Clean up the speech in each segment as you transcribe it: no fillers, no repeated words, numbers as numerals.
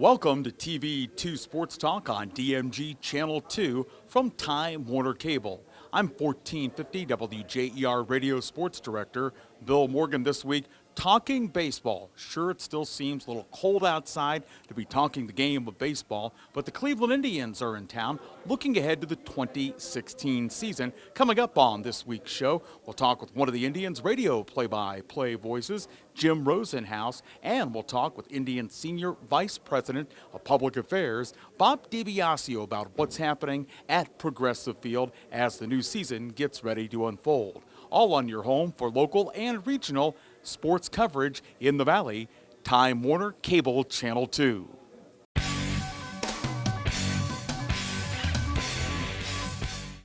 Welcome to TV2 Sports Talk on DMG Channel 2 from Time Warner Cable. I'm 1450 WJER Radio Sports Director Bill Morgan this week talking baseball. Sure, it still seems a little cold outside to be talking the game of baseball, but the Cleveland Indians are in town looking ahead to the 2016 season. Coming up on this week's show, we'll talk with one of the Indians' radio play-by-play voices, Jim Rosenhaus, and we'll talk with Indian Senior Vice President of Public Affairs, Bob DiBiasio, about what's happening at Progressive Field as the new season gets ready to unfold. All on your home for local and regional sports coverage in the Valley, Time Warner Cable Channel 2.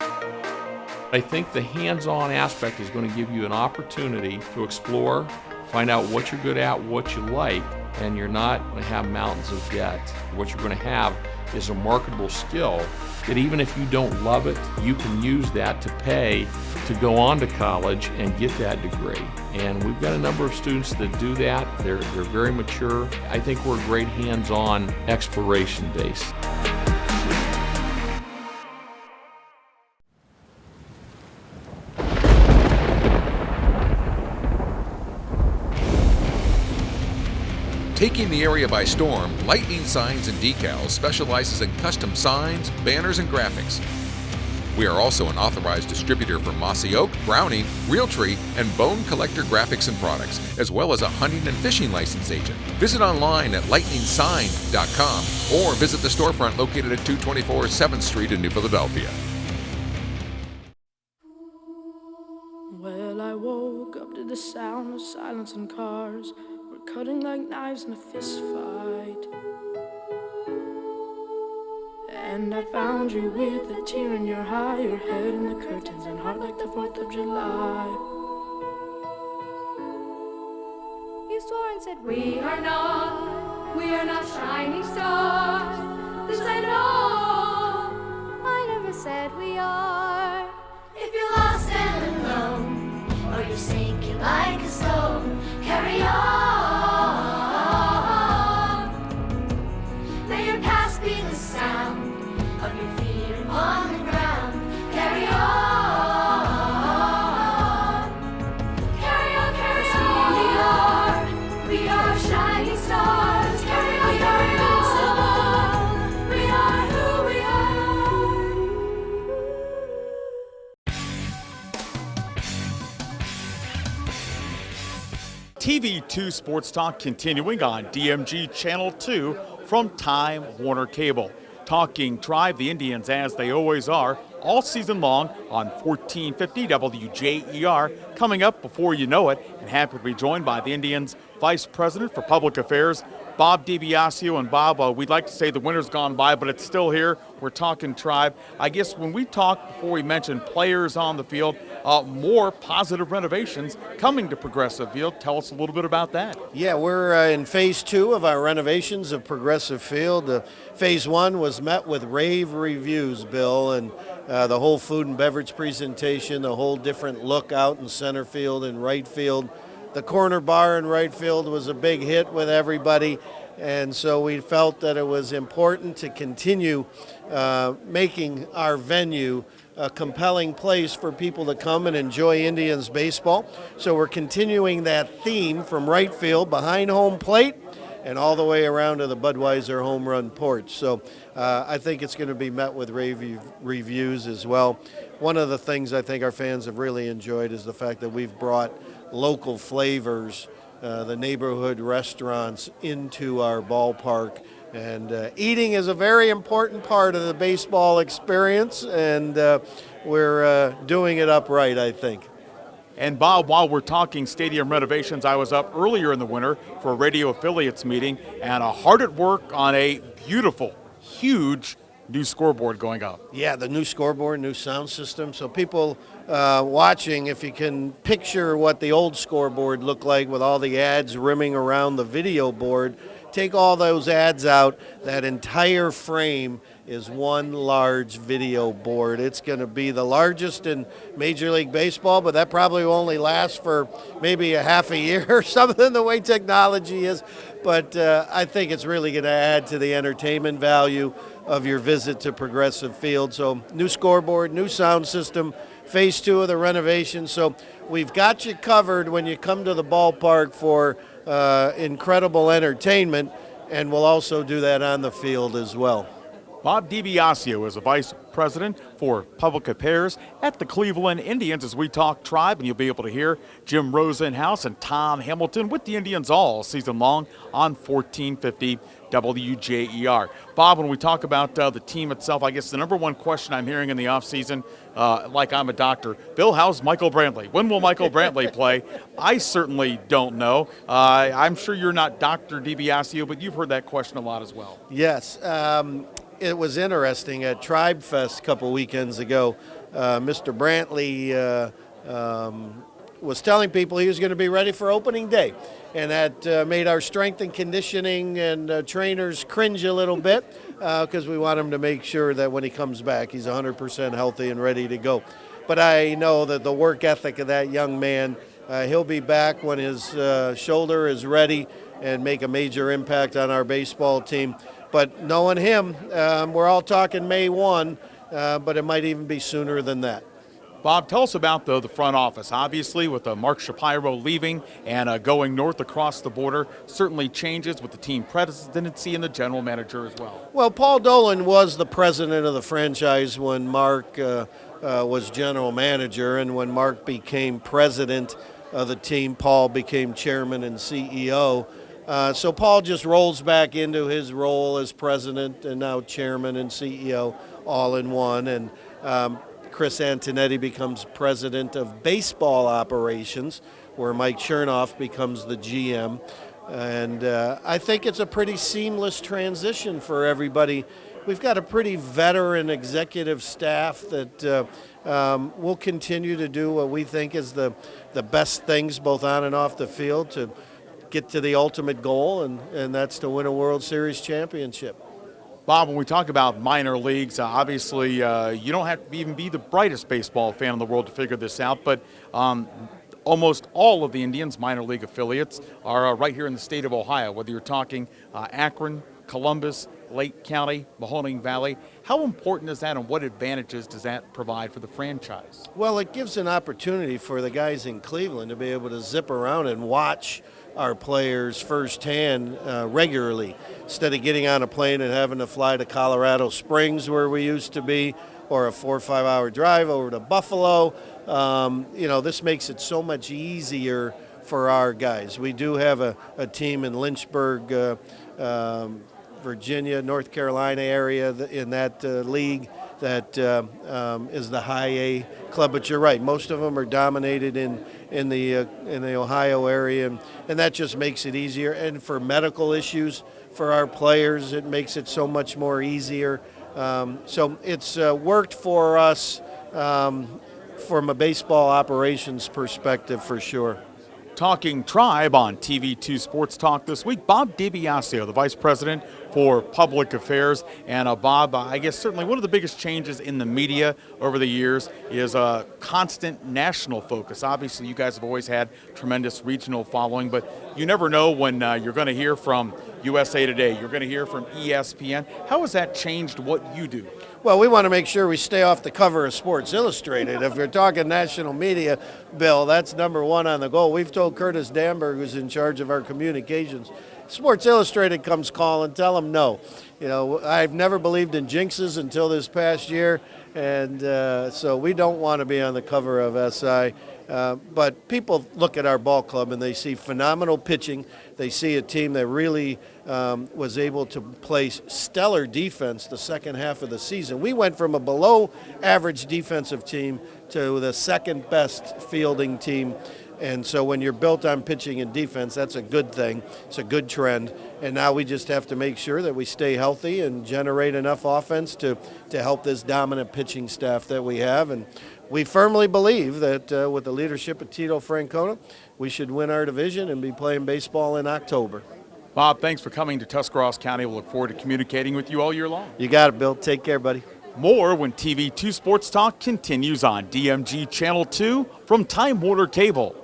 I think the hands-on aspect is going to give you an opportunity to explore, find out what you're good at, what you like, and you're not going to have mountains of debt. What you're going to have is a marketable skill that even if you don't love it, you can use that to pay to go on to college and get that degree. And we've got a number of students that do that. They're very mature. I think we're a great hands-on exploration base. Taking the area by storm, Lightning Signs and Decals specializes in custom signs, banners, and graphics. We are also an authorized distributor for Mossy Oak, Browning, Realtree, and Bone Collector graphics and products, as well as a hunting and fishing license agent. Visit online at lightningsign.com or visit the storefront located at 224 7th Street in New Philadelphia. Well, I woke up to the sound of silence and cars. We're cutting like knives in a fist fight. And I found you with a tear in your eye, your head in the curtains and heart like the 4th of July. You swore and said, we are not shining stars. This I know, I never said we are. If you're lost and alone, or you're sinking like a stone, carry on. May your past be the sound of your feet upon the ground. Carry on. Carry on, carry on. We are shining stars. Carry on, carry on. We are who we are. TV2 Sports Talk continuing on DMG Channel 2 from Time Warner Cable. Talking Tribe, the Indians, as they always are, all season long on 1450 WJER. Coming up before you know it, and happy to be joined by the Indians' Vice President for Public Affairs, Bob DiBiasio. And Bob, we'd like to say the winter's gone by, but it's still here. We're talking Tribe. I guess when we talked before, we mentioned players on the field, more positive renovations coming to Progressive Field. Tell us a little bit about that. Yeah, we're in phase 2 of our renovations of Progressive Field. Phase 1 was met with rave reviews, Bill, and the whole food and beverage presentation, the whole different look out in center field and right field. The corner bar in right field was a big hit with everybody, and so we felt that it was important to continue making our venue a compelling place for people to come and enjoy Indians baseball. So we're continuing that theme from right field behind home plate and all the way around to the Budweiser home run porch. So I think it's going to be met with rave reviews as well. One of the things I think our fans have really enjoyed is the fact that we've brought local flavors, the neighborhood restaurants into our ballpark. And eating is a very important part of the baseball experience, and we're doing it upright, I think. And Bob, while we're talking stadium renovations, I was up earlier in the winter for a radio affiliates meeting and hard at work on a beautiful, huge new scoreboard going up. Yeah, the new scoreboard, new sound system. So people watching, if you can picture what the old scoreboard looked like with all the ads rimming around the video board, take all those ads out, that entire frame is one large video board. It's going to be the largest in Major League Baseball, but that probably will only last for maybe a half a year or something, the way technology is. But I think it's really going to add to the entertainment value of your visit to Progressive Field. So new scoreboard, new sound system, phase 2 of the renovation. So we've got you covered when you come to the ballpark for incredible entertainment, and we'll also do that on the field as well. Bob DiBiasio is a vice president for public affairs at the Cleveland Indians as we talk Tribe, and you'll be able to hear Jim Rosenhaus and Tom Hamilton with the Indians all season long on 1450 WJER. Bob, when we talk about the team itself, I guess the number one question I'm hearing in the offseason, like I'm a doctor, Bill, how's Michael Brantley? When will Michael Brantley play? I certainly don't know. I'm sure you're not Dr. DiBiasio, but you've heard that question a lot as well. Yes. It was interesting at Tribe Fest a couple weekends ago. Mr. Brantley was telling people he was going to be ready for opening day, and that made our strength and conditioning and trainers cringe a little bit because we want him to make sure that when he comes back he's 100% healthy and ready to go. But I know that the work ethic of that young man, he'll be back when his shoulder is ready and make a major impact on our baseball team. But knowing him, we're all talking May 1, but it might even be sooner than that. Bob, tell us about the front office. Obviously, with Mark Shapiro leaving and going north across the border, certainly changes with the team presidency and the general manager as well. Well, Paul Dolan was the president of the franchise when Mark was general manager, and when Mark became president of the team, Paul became chairman and CEO. So Paul just rolls back into his role as president and now chairman and CEO all in one. And Chris Antonetti becomes president of baseball operations, where Mike Chernoff becomes the GM. And I think it's a pretty seamless transition for everybody. We've got a pretty veteran executive staff that will continue to do what we think is the best things both on and off the field to get to the ultimate goal, and that's to win a World Series championship. Bob, when we talk about minor leagues, obviously you don't have to even be the brightest baseball fan in the world to figure this out, but almost all of the Indians' minor league affiliates are right here in the state of Ohio, whether you're talking Akron, Columbus, Lake County, Mahoning Valley. How important is that, and what advantages does that provide for the franchise? Well, it gives an opportunity for the guys in Cleveland to be able to zip around and watch our players firsthand regularly, instead of getting on a plane and having to fly to Colorado Springs where we used to be, or a 4 or 5 hour drive over to Buffalo. This makes it so much easier for our guys. We do have a team in Lynchburg, Virginia, North Carolina area in that league that is the high A club. But you're right, most of them are dominated in the Ohio area, and that just makes it easier. And for medical issues for our players, it makes it so much more easier. So it's worked for us from a baseball operations perspective for sure. Talking Tribe on TV2 Sports Talk this week, Bob DiBiasio, the Vice President for Public Affairs. And Bob, I guess certainly one of the biggest changes in the media over the years is a constant national focus. Obviously, you guys have always had tremendous regional following, but you never know when you're going to hear from USA Today, you're going to hear from ESPN. How has that changed what you do? Well, we want to make sure we stay off the cover of Sports Illustrated. If you're talking national media, Bill, that's number one on the goal. We've told Curtis Damberg, who's in charge of our communications, Sports Illustrated comes calling, tell them no. I've never believed in jinxes until this past year, and so we don't want to be on the cover of SI. But people look at our ball club and they see phenomenal pitching. They see a team that really was able to play stellar defense the second half of the season. We went from a below average defensive team to the second best fielding team. And so when you're built on pitching and defense, that's a good thing. It's a good trend. And now we just have to make sure that we stay healthy and generate enough offense to help this dominant pitching staff that we have. And we firmly believe that with the leadership of Tito Francona, we should win our division and be playing baseball in October. Bob, thanks for coming to Tuscarawas County. We'll look forward to communicating with you all year long. You got it, Bill. Take care, buddy. More when TV2 Sports Talk continues on DMG Channel 2 from Time Warner Cable.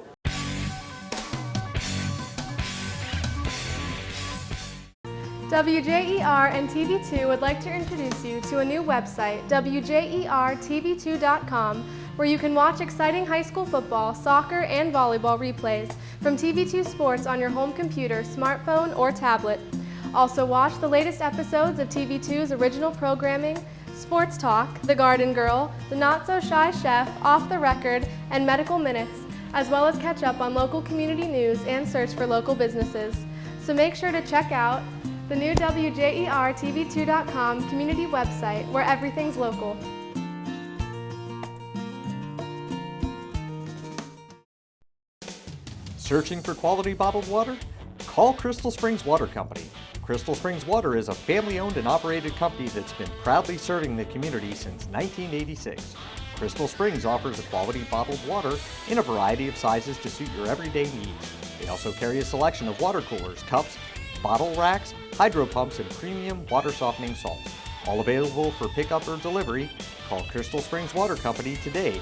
WJER and TV2 would like to introduce you to a new website, WJERTV2.com, where you can watch exciting high school football, soccer, and volleyball replays from TV2 Sports on your home computer, smartphone, or tablet. Also watch the latest episodes of TV2's original programming, Sports Talk, The Garden Girl, The Not So Shy Chef, Off the Record, and Medical Minutes, as well as catch up on local community news and search for local businesses. So make sure to check out the new WJERTV2.com community website where everything's local. Searching for quality bottled water? Call Crystal Springs Water Company. Crystal Springs Water is a family-owned and operated company that's been proudly serving the community since 1986. Crystal Springs offers a quality bottled water in a variety of sizes to suit your everyday needs. They also carry a selection of water coolers, cups, bottle racks, hydro pumps, and premium water softening salts. All available for pickup or delivery. Call Crystal Springs Water Company today.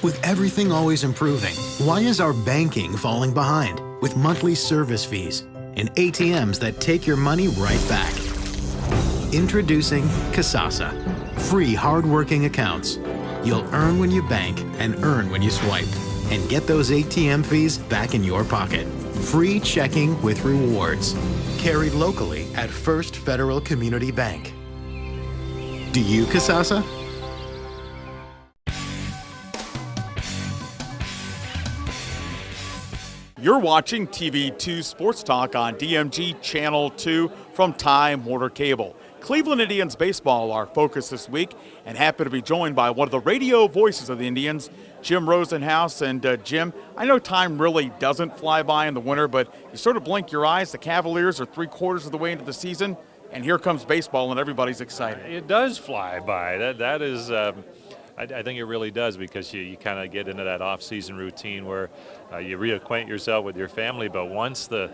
With everything always improving, why is our banking falling behind? With monthly service fees and ATMs that take your money right back. Introducing Kasasa. Free hard-working accounts. You'll earn when you bank and earn when you swipe. And get those ATM fees back in your pocket. Free checking with rewards. Carried locally at First Federal Community Bank. Do you Kasasa? You're watching TV2 Sports Talk on DMG Channel 2 from Time Warner Cable. Cleveland Indians baseball are focused this week, and happy to be joined by one of the radio voices of the Indians, Jim Rosenhaus. And Jim, I know time really doesn't fly by in the winter, but you sort of blink your eyes. The Cavaliers are 3/4 of the way into the season, and here comes baseball, and everybody's excited. It does fly by. That is. I think it really does, because you kind of get into that off-season routine where you reacquaint yourself with your family, but once the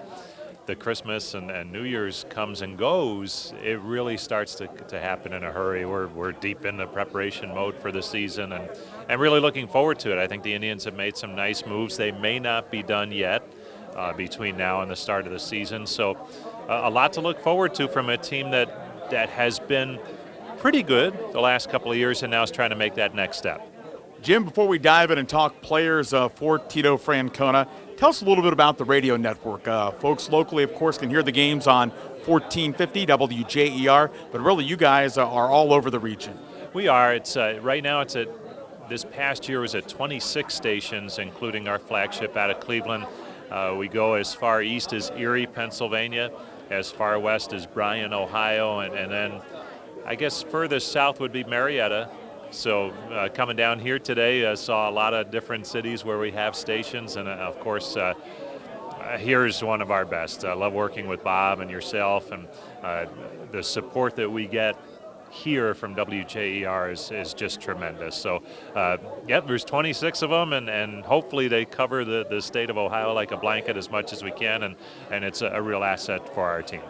Christmas and New Year's comes and goes, it really starts to happen in a hurry. We're deep in the preparation mode for the season and really looking forward to it. I think the Indians have made some nice moves. They may not be done yet between now and the start of the season, so a lot to look forward to from a team that has been pretty good the last couple of years and now is trying to make that next step. Jim, before we dive in and talk players for Tito Francona, tell us a little bit about the radio network. Folks locally, of course, can hear the games on 1450 WJER, but really you guys are all over the region. We are. It's right now it's at, this past year was at 26 stations, including our flagship out of Cleveland. We go as far east as Erie, Pennsylvania, as far west as Bryan, Ohio, and then I guess furthest south would be Marietta. So coming down here today, saw a lot of different cities where we have stations, and of course here's one of our best. I love working with Bob and yourself, and the support that we get here from WJER is just tremendous. So yep, there's 26 of them, and hopefully they cover the state of Ohio like a blanket as much as we can, and it's a real asset for our team.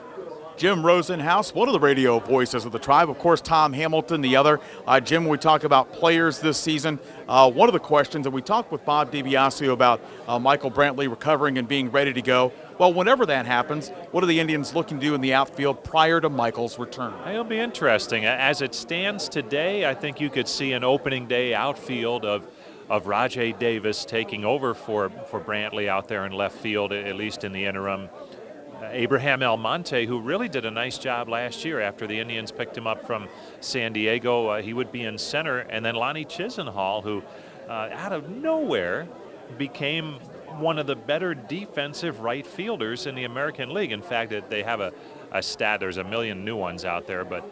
Jim Rosenhaus, one of the radio voices of the Tribe. Of course, Tom Hamilton, the other. Jim, when we talk about players this season, one of the questions, and we talked with Bob DiBiasio about Michael Brantley recovering and being ready to go. Well, whenever that happens, what are the Indians looking to do in the outfield prior to Michael's return? It'll be interesting. As it stands today, I think you could see an opening day outfield of Rajay Davis taking over for Brantley out there in left field, at least in the interim. Abraham Almonte, who really did a nice job last year after the Indians picked him up from San Diego, he would be in center. And then Lonnie Chisenhall, who out of nowhere became one of the better defensive right fielders in the American League. In fact, they have a stat, there's a million new ones out there, but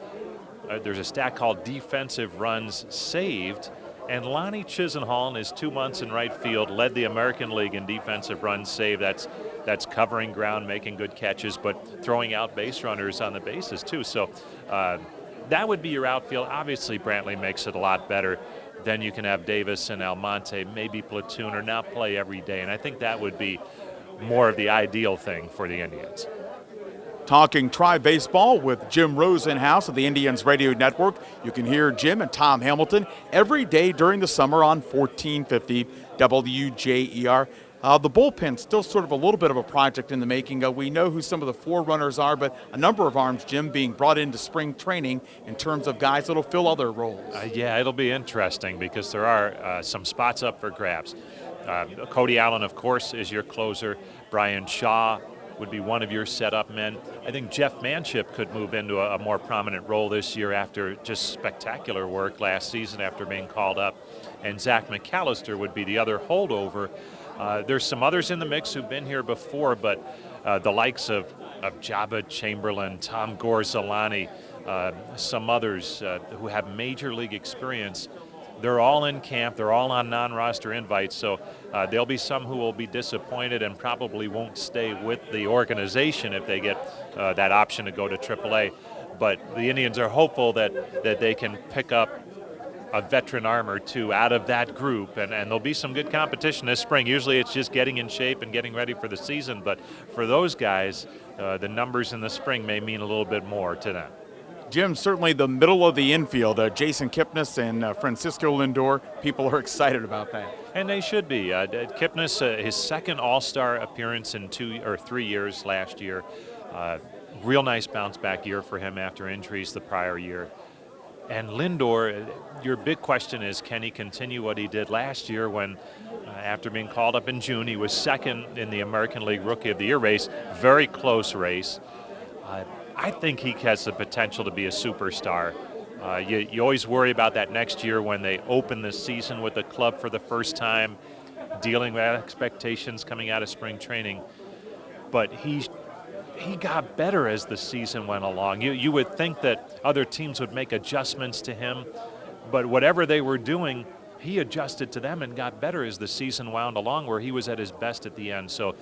there's a stat called defensive runs saved. And Lonnie Chisenhall, in his 2 months in right field, led the American League in defensive runs saved. That's covering ground, making good catches, but throwing out base runners on the bases too. So that would be your outfield. Obviously, Brantley makes it a lot better. then you can have Davis and Almonte maybe platoon or not play every day. And I think that would be more of the ideal thing for the Indians. Talking Tri-Baseball with Jim Rosenhaus of the Indians Radio Network. You can hear Jim and Tom Hamilton every day during the summer on 1450 WJER. The bullpen's still sort of a little bit of a project in the making. We know who some of the forerunners are, but a number of arms, Jim, being brought into spring training in terms of guys that'll fill other roles. Yeah, it'll be interesting because there are some spots up for grabs. Cody Allen, of course, is your closer. Brian Shaw would be one of your setup men. I think Jeff Manship could move into a more prominent role this year after just spectacular work last season after being called up. And Zach McAllister would be the other holdover. There's some others in the mix who've been here before, but the likes of Jabba Chamberlain, Tom Gorzalani, some others who have major league experience, they're all in camp. They're all on non-roster invites, so there'll be some who will be disappointed and probably won't stay with the organization if they get that option to go to AAA. But the Indians are hopeful that they can pick up a veteran arm or two out of that group, and there'll be some good competition this spring. Usually it's just getting in shape and getting ready for the season, but for those guys, the numbers in the spring may mean a little bit more to them. Jim, certainly the middle of the infield, Jason Kipnis and Francisco Lindor, people are excited about that. And they should be. Kipnis, his second All-Star appearance in 2 or 3 years last year. Real nice bounce-back year for him after injuries the prior year. And Lindor, your big question is, can he continue what he did last year when, after being called up in June, he was second in the American League Rookie of the Year race, very close race. I think he has the potential to be a superstar. You always worry about that next year when they open the season with the club for the first time, dealing with expectations coming out of spring training. But he got better as the season went along. You would think that other teams would make adjustments to him, but whatever they were doing, he adjusted to them and got better as the season wound along, where he was at his best at the end. So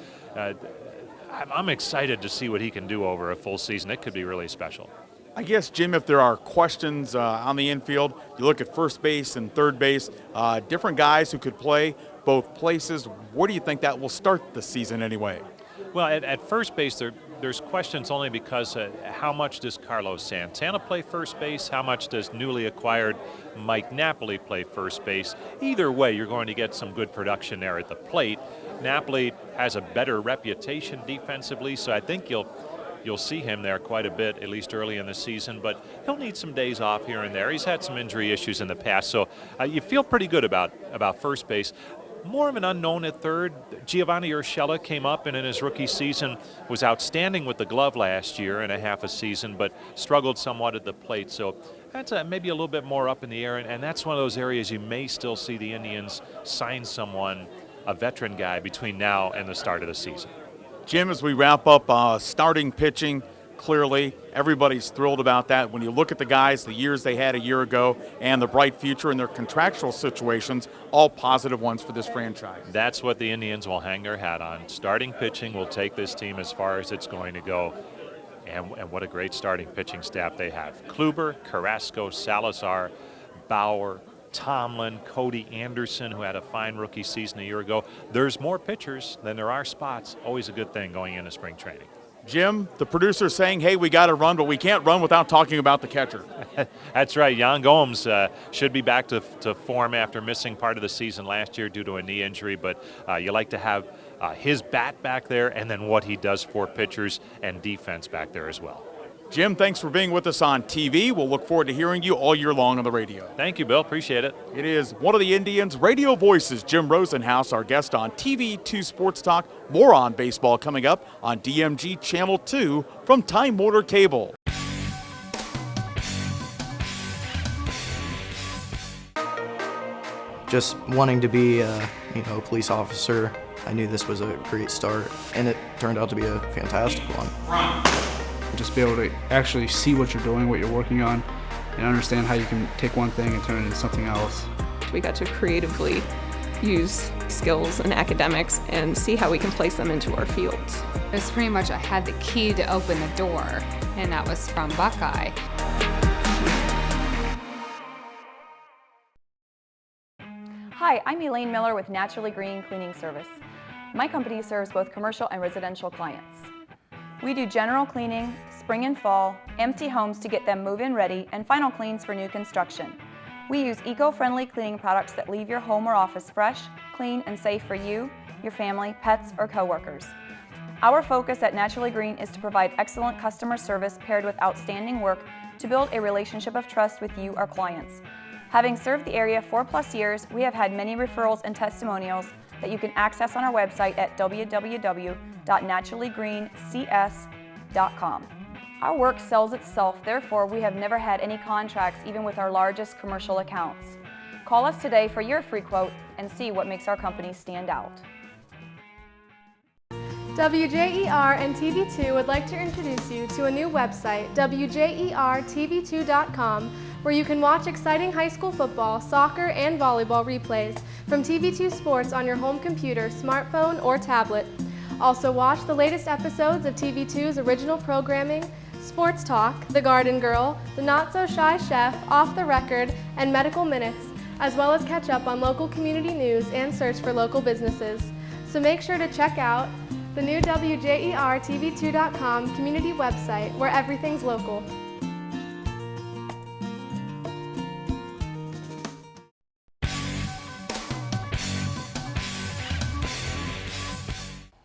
I'm excited to see what he can do over a full season. It could be really special. I guess, Jim, if there are questions on the infield, you look at first base and third base, different guys who could play both places. Where do you think that will start the season anyway? Well, at first base, there's questions only because how much does Carlos Santana play first base? How much does newly acquired Mike Napoli play first base? Either way, you're going to get some good production there at the plate. Napoli has a better reputation defensively, so I think you'll see him there quite a bit, at least early in the season, but he'll need some days off here and there. He's had some injury issues in the past, so you feel pretty good about first base. More of an unknown at third. Giovanni Urshela came up and in his rookie season was outstanding with the glove last year and a half a season, but struggled somewhat at the plate. So that's maybe a little bit more up in the air, and that's one of those areas you may still see the Indians sign someone, a veteran guy, between now and the start of the season. Jim, as we wrap up starting pitching, clearly everybody's thrilled about that. When you look at the guys, the years they had a year ago, and the bright future and their contractual situations, all positive ones for this franchise. That's what the Indians will hang their hat on. Starting pitching will take this team as far as it's going to go. And what a great starting pitching staff they have. Kluber, Carrasco, Salazar, Bauer, Tomlin, Cody Anderson, who had a fine rookie season a year ago. There's more pitchers than there are spots. Always a good thing going into spring training. Jim, the producer's saying, hey, we got to run, but we can't run without talking about the catcher. That's right. Yan Gomes should be back to form after missing part of the season last year due to a knee injury, but you like to have his bat back there and then what he does for pitchers and defense back there as well. Jim, thanks for being with us on TV. We'll look forward to hearing you all year long on the radio. Thank you, Bill. Appreciate it. It is one of the Indians' radio voices, Jim Rosenhaus, our guest on TV2 Sports Talk. More on baseball coming up on DMG Channel 2 from Time Warner Cable. Just wanting to be a police officer, I knew this was a great start, and it turned out to be a fantastic one. Just be able to actually see what you're doing, what you're working on, and understand how you can take one thing and turn it into something else. We got to creatively use skills and academics and see how we can place them into our fields. It was pretty much I had the key to open the door, and that was from Buckeye. Hi, I'm Elaine Miller with Naturally Green Cleaning Service. My company serves both commercial and residential clients. We do general cleaning, spring and fall, empty homes to get them move-in ready, and final cleans for new construction. We use eco-friendly cleaning products that leave your home or office fresh, clean, and safe for you, your family, pets, or coworkers. Our focus at Naturally Green is to provide excellent customer service paired with outstanding work to build a relationship of trust with you, our clients. Having served the area 4+ years, we have had many referrals and testimonials that you can access on our website at www.naturallygreencs.com. Our work sells itself, therefore we have never had any contracts even with our largest commercial accounts. Call us today for your free quote and see what makes our company stand out. WJER and TV2 would like to introduce you to a new website, WJERTV2.com, where you can watch exciting high school football, soccer, and volleyball replays from TV2 Sports on your home computer, smartphone, or tablet. Also watch the latest episodes of TV2's original programming, Sports Talk, The Garden Girl, The Not So Shy Chef, Off the Record, and Medical Minutes, as well as catch up on local community news and search for local businesses. So make sure to check out the new WJERTV2.com community website where everything's local.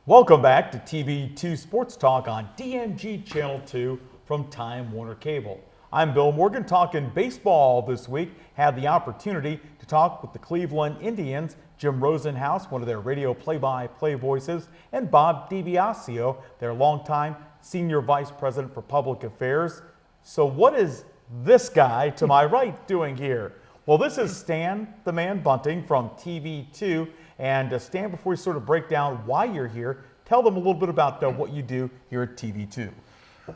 Welcome back to TV2 Sports Talk on DMG Channel 2 from Time Warner Cable. I'm Bill Morgan, talking baseball this week. Had the opportunity to talk with the Cleveland Indians, Jim Rosenhaus, one of their radio play-by-play voices, and Bob DiBiasio, their longtime Senior Vice President for Public Affairs. So what is this guy to my right doing here? Well, this is Stan the Man Bunting from TV2. And Stan, before we sort of break down why you're here, tell them a little bit about what you do here at TV2.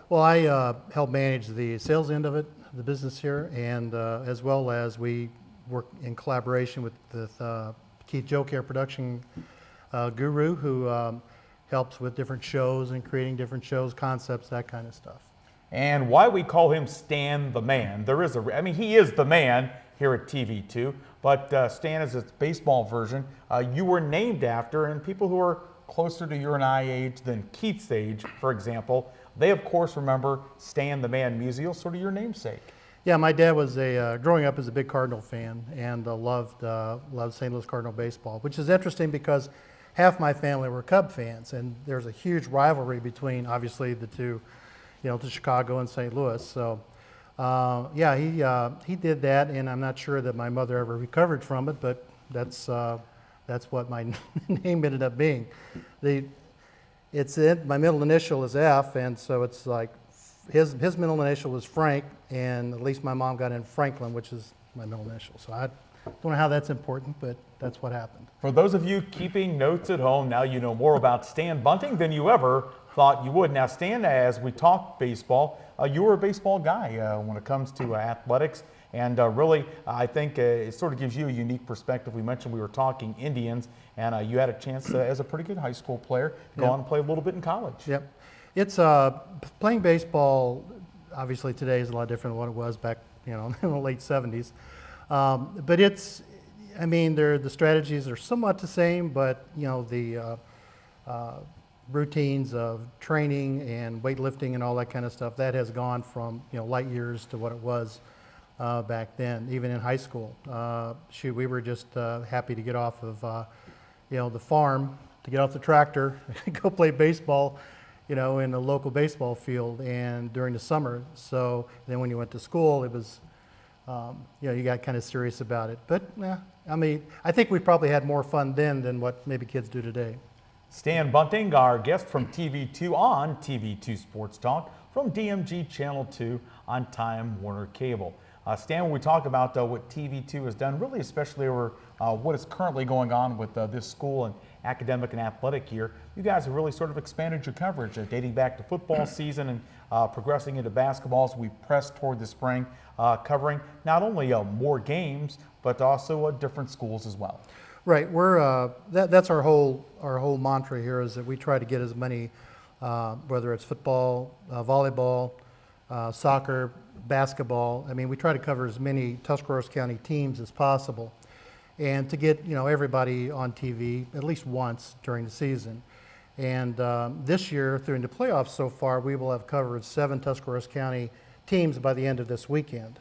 Well, I help manage the sales end of it, the business here, and as well as we work in collaboration with Keith Jocare production guru, who helps with different shows and creating different shows, concepts, that kind of stuff. And why we call him Stan the Man? He is the man here at TV2, but Stan is its baseball version. You were named after, and people who are closer to your and I age than Keith's age, for example, they of course remember Stan the Man Musial, sort of your namesake. Yeah, my dad was growing up as a big Cardinal fan and loved St. Louis Cardinal baseball, which is interesting because half my family were Cub fans, and there's a huge rivalry between obviously the two, to Chicago and St. Louis. So he did that, and I'm not sure that my mother ever recovered from it, but that's what my name ended up being. My middle initial is F, and so it's like his middle initial was Frank, and at least my mom got in Franklin, which is my middle initial. So I don't know how that's important, but that's what happened. For those of you keeping notes at home, now you know more about Stan Bunting than you ever thought you would. Now, Stan, as we talk baseball, you were a baseball guy when it comes to athletics, and really, I think it sort of gives you a unique perspective. We mentioned we were talking Indians, and you had a chance as a pretty good high school player to go on and play a little bit in college. Yep. It's playing baseball, obviously today is a lot different than what it was back, in the late 70s. But the strategies are somewhat the same, but the routines of training and weightlifting and all that kind of stuff, that has gone from light years to what it was back then, even in high school. We were just happy to get off of the farm, to get off the tractor, go play baseball, in a local baseball field, and during the summer. So then when you went to school, it was you got kind of serious about it. But I think we probably had more fun then than what maybe kids do today. Stan Bunting, our guest from TV2 on TV2 Sports Talk from DMG Channel 2 on Time Warner Cable. Stan, when we talk about what TV2 has done, really especially over what is currently going on with this school and academic and athletic year, you guys have really sort of expanded your coverage dating back to football season and progressing into basketball as we press toward the spring, covering not only more games, but also different schools as well. Right. That's our whole mantra here, is that we try to get as many, whether it's football, volleyball, soccer, basketball. We try to cover as many Tuscarawas County teams as possible. and to get everybody on TV at least once during the season. And this year, through the playoffs so far, we will have covered 7 Tuscarawas County teams by the end of this weekend.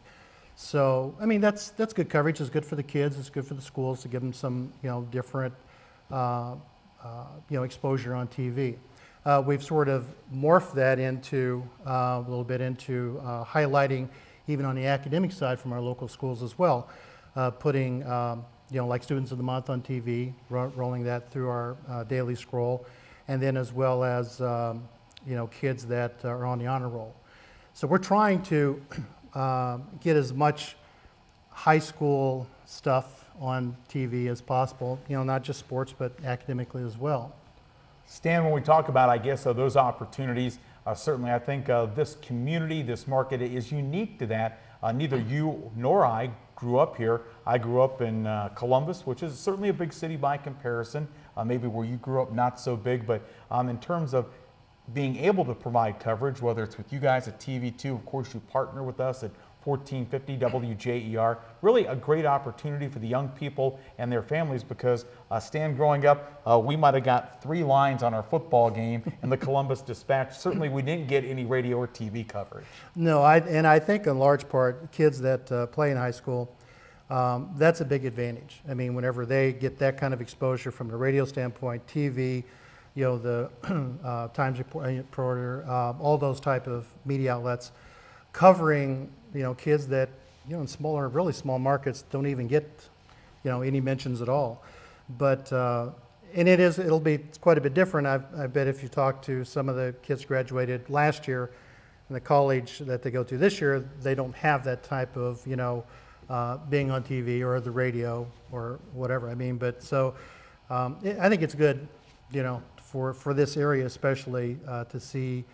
So, I mean, that's good coverage. It's good for the kids. It's good for the schools to give them some, different, exposure on TV. We've sort of morphed that into a little bit into highlighting, even on the academic side, from our local schools as well, putting, like Students of the Month on TV, rolling that through our daily scroll, and then as well as, kids that are on the honor roll. So we're trying to get as much high school stuff on TV as possible, not just sports, but academically as well. Stan, when we talk about, I guess, those opportunities, certainly I think this community, this market is unique to that. Neither you nor I grew up here. I grew up in Columbus, which is certainly a big city by comparison. Maybe where you grew up, not so big, but in terms of being able to provide coverage, whether it's with you guys at TV2, of course you partner with us at 1450 WJER. Really a great opportunity for the young people and their families because, Stan, growing up, we might have got 3 lines on our football game in the Columbus Dispatch. Certainly we didn't get any radio or TV coverage. No, and I think in large part, kids that play in high school, that's a big advantage. I mean, whenever they get that kind of exposure from the radio standpoint, TV, the Times Reporter, all those type of media outlets, covering kids that in smaller, really small markets don't even get any mentions at all. But and it'll be quite a bit different. I bet if you talk to some of the kids graduated last year in the college that they go to this year, they don't have that type of being on TV or the radio or whatever. I mean, but so I think it's good, for this area especially to see.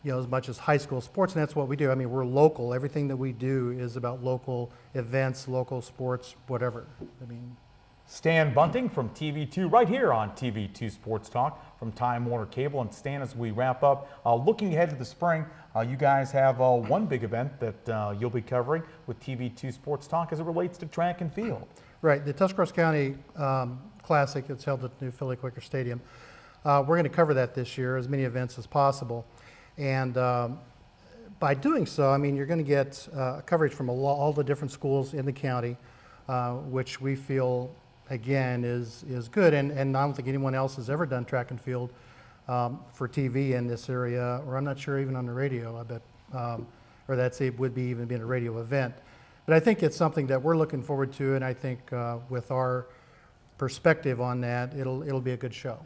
As much as high school sports, and that's what we do. I mean, we're local. Everything that we do is about local events, local sports, whatever. I mean, Stan Bunting from TV2, right here on TV2 Sports Talk from Time Warner Cable. And Stan, as we wrap up, looking ahead to the spring, you guys have one big event that you'll be covering with TV2 Sports Talk as it relates to track and field. Right, the Tuscarawas County Classic. It's held at the new Philly Quaker Stadium. We're going to cover that this year, as many events as possible. And by doing so, I mean, you're going to get coverage from all the different schools in the county, which we feel, again, is good. And I don't think anyone else has ever done track and field for TV in this area, or I'm not sure even on the radio, I bet, or it would be even being a radio event. But I think it's something that we're looking forward to, and I think with our perspective on that, it'll be a good show.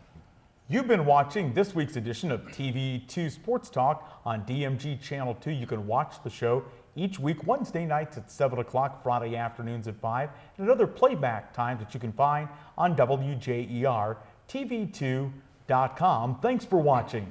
You've been watching this week's edition of TV2 Sports Talk on DMG Channel 2. You can watch the show each week, Wednesday nights at 7 o'clock, Friday afternoons at 5, and at other playback times that you can find on WJER, TV2.com. Thanks for watching.